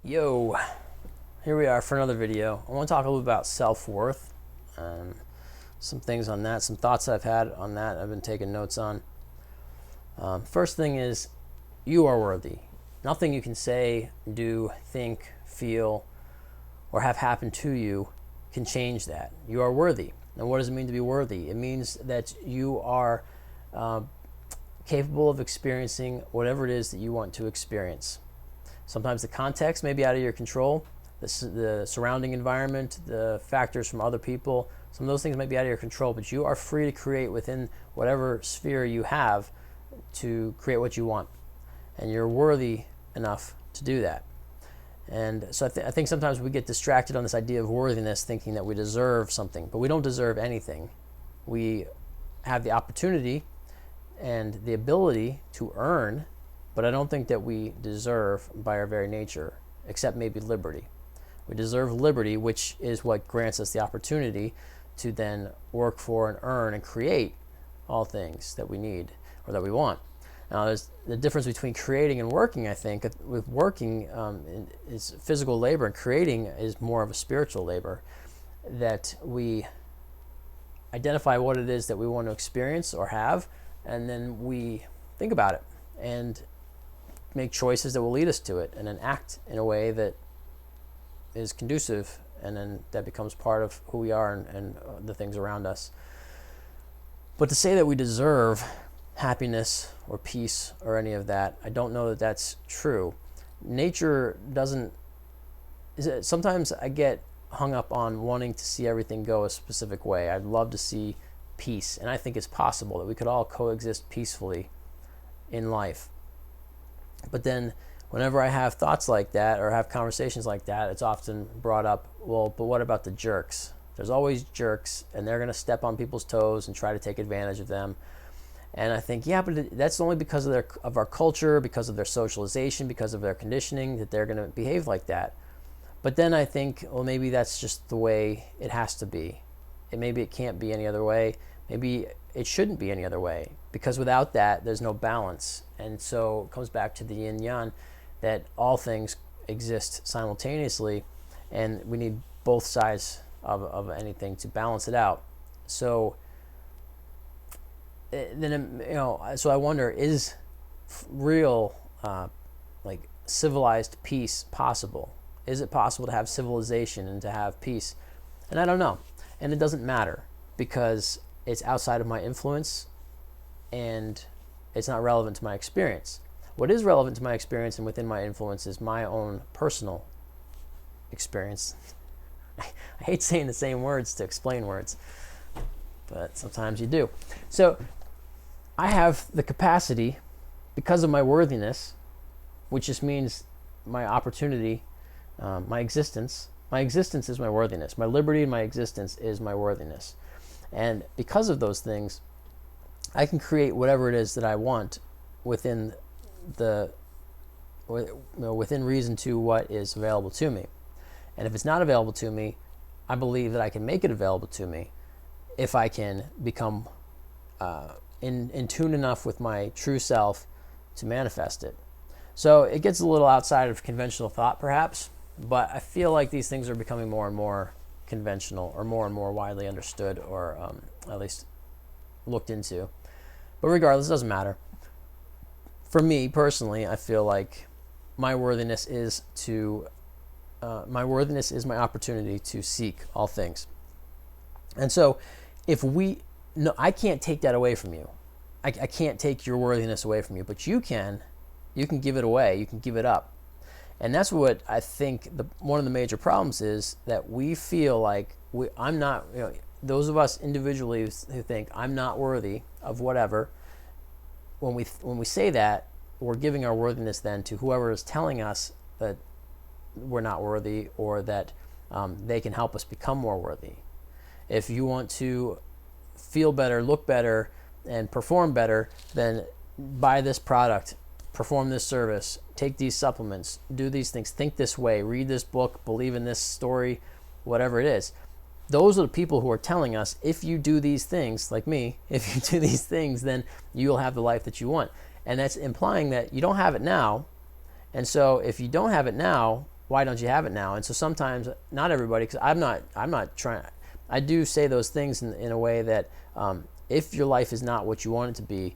Yo, here we are for another video. I want to talk a little about self-worth, some things on that, some thoughts I've had on that I've been taking notes on. First thing is, you are worthy. Nothing you can say, do, think, feel, or have happen to you can change that. You are worthy. And what does it mean to be worthy? It means that you are capable of experiencing whatever it is that you want to experience. Sometimes the context may be out of your control, the surrounding environment, the factors from other people. Some of those things might be out of your control, but you are free to create within whatever sphere you have to create what you want. And you're worthy enough to do that. And so I think sometimes we get distracted on this idea of worthiness, thinking that we deserve something, but we don't deserve anything. We have the opportunity and the ability to earn, but I don't think that we deserve by our very nature, except maybe liberty. We deserve liberty, which is what grants us the opportunity to then work for and earn and create all things that we need or that we want. Now, there's the difference between creating and working, I think. With working is physical labor, and creating is more of a spiritual labor, that we identify what it is that we want to experience or have, and then we think about it and make choices that will lead us to it, and then act in a way that is conducive, and then that becomes part of who we are and the things around us. But to say that we deserve happiness or peace or any of that, I don't know that that's true. Nature doesn't. Sometimes I get hung up on wanting to see everything go a specific way. I'd love to see peace, and I think it's possible that we could all coexist peacefully in life. But then whenever I have thoughts like that or have conversations like that, it's often brought up, well, but what about the jerks? There's always jerks, and they're going to step on people's toes and try to take advantage of them. And I think, yeah, but that's only because of our culture, because of their socialization, because of their conditioning, that they're going to behave like that. But then I think, well, maybe that's just the way it has to be. And maybe it can't be any other way. Maybe it shouldn't be any other way, because without that, there's no balance. And so it comes back to the yin yang, that all things exist simultaneously, and we need both sides of anything to balance it out. So then, so I wonder, is real like civilized peace possible? Is it possible to have civilization and to have peace? And I don't know. And it doesn't matter, because it's outside of my influence and it's not relevant to my experience. What is relevant to my experience and within my influence is my own personal experience. I hate saying the same words to explain words, but sometimes you do. So I have the capacity, because of my worthiness, which just means my opportunity, my existence. My existence is my worthiness. My liberty and my existence is my worthiness. And because of those things, I can create whatever it is that I want within within reason to what is available to me. And if it's not available to me, I believe that I can make it available to me if I can become in tune enough with my true self to manifest it. So it gets a little outside of conventional thought, perhaps, but I feel like these things are becoming more and more conventional, or more and more widely understood, or at least looked into. But regardless, it doesn't matter. For me personally, I feel like my worthiness is my opportunity to seek all things. And so I can't take that away from you. I can't take your worthiness away from you, but you can give it away. You can give it up. And that's what I think one of the major problems is, that we feel like I'm not, those of us individually who think I'm not worthy of whatever, when we say that, we're giving our worthiness then to whoever is telling us that we're not worthy, or that they can help us become more worthy. If you want to feel better, look better, and perform better, then buy this product, perform this service, take these supplements, do these things, think this way, read this book, believe in this story, whatever it is. Those are the people who are telling us, if you do these things, like me, if you do these things, then you'll have the life that you want. And that's implying that you don't have it now. And so if you don't have it now, why don't you have it now? And so sometimes, not everybody, because I'm not trying. I do say those things in a way that if your life is not what you want it to be,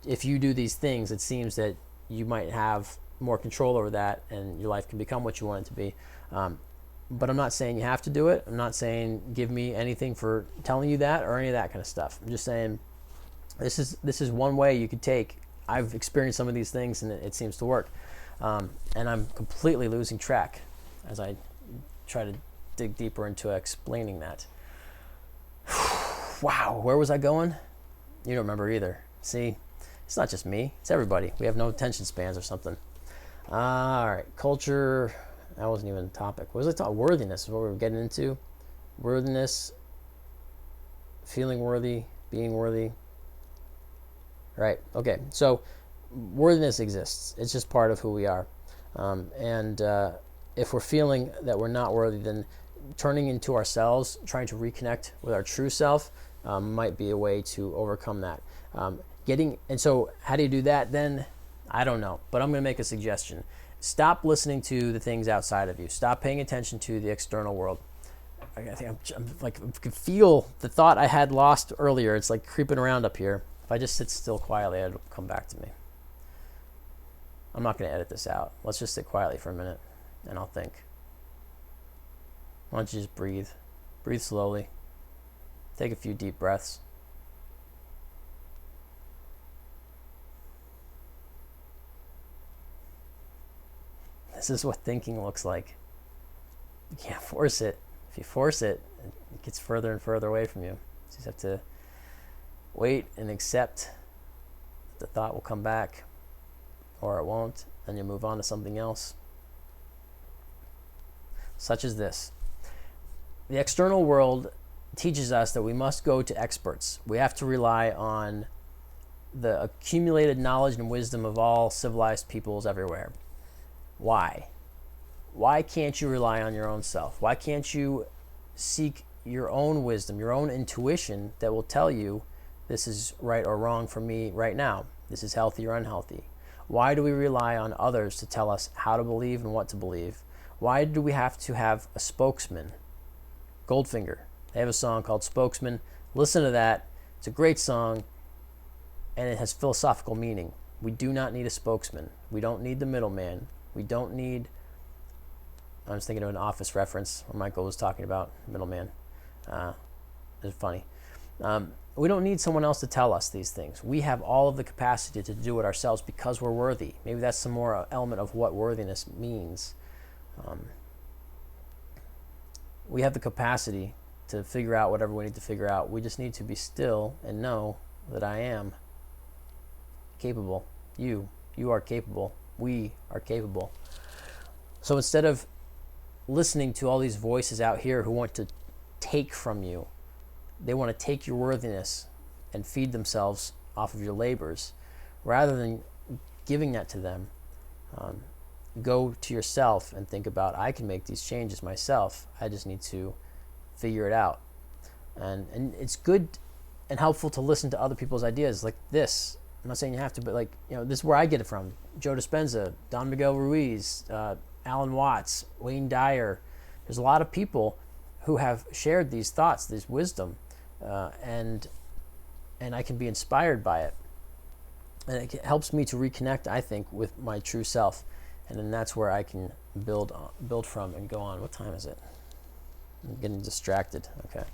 if you do these things, it seems that you might have more control over that, and your life can become what you want it to be. But I'm not saying you have to do it. I'm not saying give me anything for telling you that or any of that kind of stuff. I'm just saying this is one way you could take. I've experienced some of these things, and it seems to work. And I'm completely losing track as I try to dig deeper into explaining that. Wow, where was I going? You don't remember either. See, it's not just me. It's everybody. We have no attention spans or something. All right, culture. That wasn't even a topic. What was I talking? Worthiness is what we were getting into. Worthiness, feeling worthy, being worthy. Right. Okay. So worthiness exists. It's just part of who we are. And if we're feeling that we're not worthy, then turning into ourselves, trying to reconnect with our true self, might be a way to overcome that. And so how do you do that then? I don't know, but I'm going to make a suggestion. Stop listening to the things outside of you. Stop paying attention to the external world. I think I'm like, I can feel the thought I had lost earlier. It's like creeping around up here. If I just sit still quietly, it'll come back to me. I'm not going to edit this out. Let's just sit quietly for a minute, and I'll think. Why don't you just breathe? Breathe slowly. Take a few deep breaths. This is what thinking looks like. You can't force it. If you force it, it gets further and further away from you. You just have to wait and accept that the thought will come back, or it won't, and you move on to something else. Such as this. The external world teaches us that we must go to experts. We have to rely on the accumulated knowledge and wisdom of all civilized peoples everywhere. Why? Why can't you rely on your own self? Why can't you seek your own wisdom, your own intuition that will tell you this is right or wrong for me right now? This is healthy or unhealthy. Why do we rely on others to tell us how to believe and what to believe? Why do we have to have a spokesman? Goldfinger, they have a song called Spokesman. Listen to that. It's a great song, and it has philosophical meaning. We do not need a spokesman. We don't need the middleman. We don't need, I was thinking of an Office reference where Michael was talking about middleman. It's funny. We don't need someone else to tell us these things. We have all of the capacity to do it ourselves because we're worthy. Maybe that's some more element of what worthiness means. We have the capacity to figure out whatever we need to figure out. We just need to be still and know that I am capable. You are capable. We are capable. So instead of listening to all these voices out here who want to take from you, they want to take your worthiness and feed themselves off of your labors, rather than giving that to them, go to yourself and think about, I can make these changes myself. I just need to figure it out. And it's good and helpful to listen to other people's ideas like this. I'm not saying you have to, but this is where I get it from. Joe Dispenza, Don Miguel Ruiz, Alan Watts, Wayne Dyer. There's a lot of people who have shared these thoughts, this wisdom, and I can be inspired by it. And it helps me to reconnect, I think, with my true self. And then that's where I can build from and go on. What time is it? I'm getting distracted. Okay.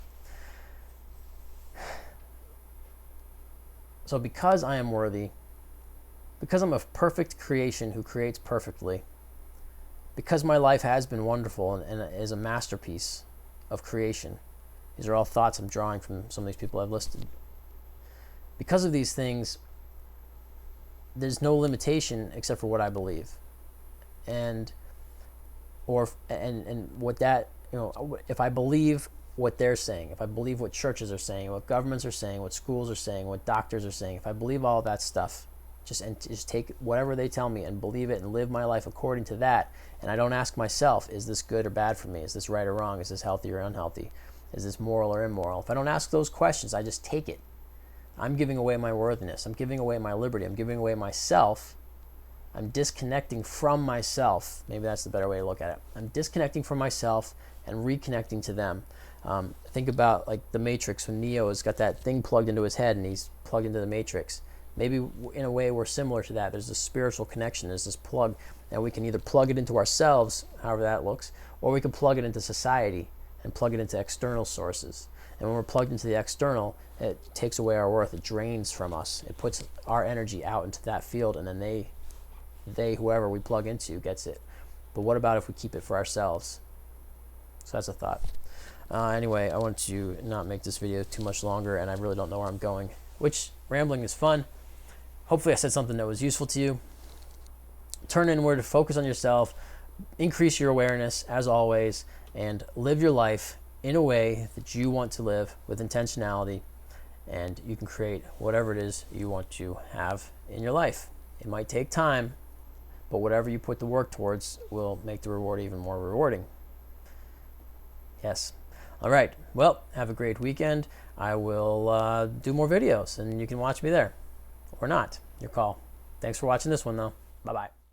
So because I am worthy, because I'm a perfect creation who creates perfectly, because my life has been wonderful and is a masterpiece of creation, these are all thoughts I'm drawing from some of these people I've listed. Because of these things, there's no limitation except for what I believe. And what that, if I believe what they're saying, if I believe what churches are saying, what governments are saying, what schools are saying, what doctors are saying, if I believe all that stuff, just take whatever they tell me and believe it and live my life according to that, and I don't ask myself, is this good or bad for me? Is this right or wrong? Is this healthy or unhealthy? Is this moral or immoral? If I don't ask those questions, I just take it. I'm giving away my worthiness. I'm giving away my liberty. I'm giving away myself. I'm disconnecting from myself. Maybe that's the better way to look at it. I'm disconnecting from myself and reconnecting to them. Think about like the Matrix, when Neo has got that thing plugged into his head and he's plugged into the Matrix. Maybe in a way we're similar to that. There's this spiritual connection. There's this plug, and we can either plug it into ourselves, however that looks, or we can plug it into society and plug it into external sources. And when we're plugged into the external, it takes away our worth. It drains from us. It puts our energy out into that field, and then they, whoever we plug into, gets it. But what about if we keep it for ourselves? So that's a thought. Anyway, I want to not make this video too much longer, and I really don't know where I'm going, which rambling is fun. Hopefully I said something that was useful to you. Turn inward, focus on yourself, increase your awareness as always, and live your life in a way that you want to live with intentionality, and you can create whatever it is you want to have in your life. It might take time, but whatever you put the work towards will make the reward even more rewarding. Yes. All right. Well, have a great weekend. I will do more videos, and you can watch me there. Or not. Your call. Thanks for watching this one, though. Bye-bye.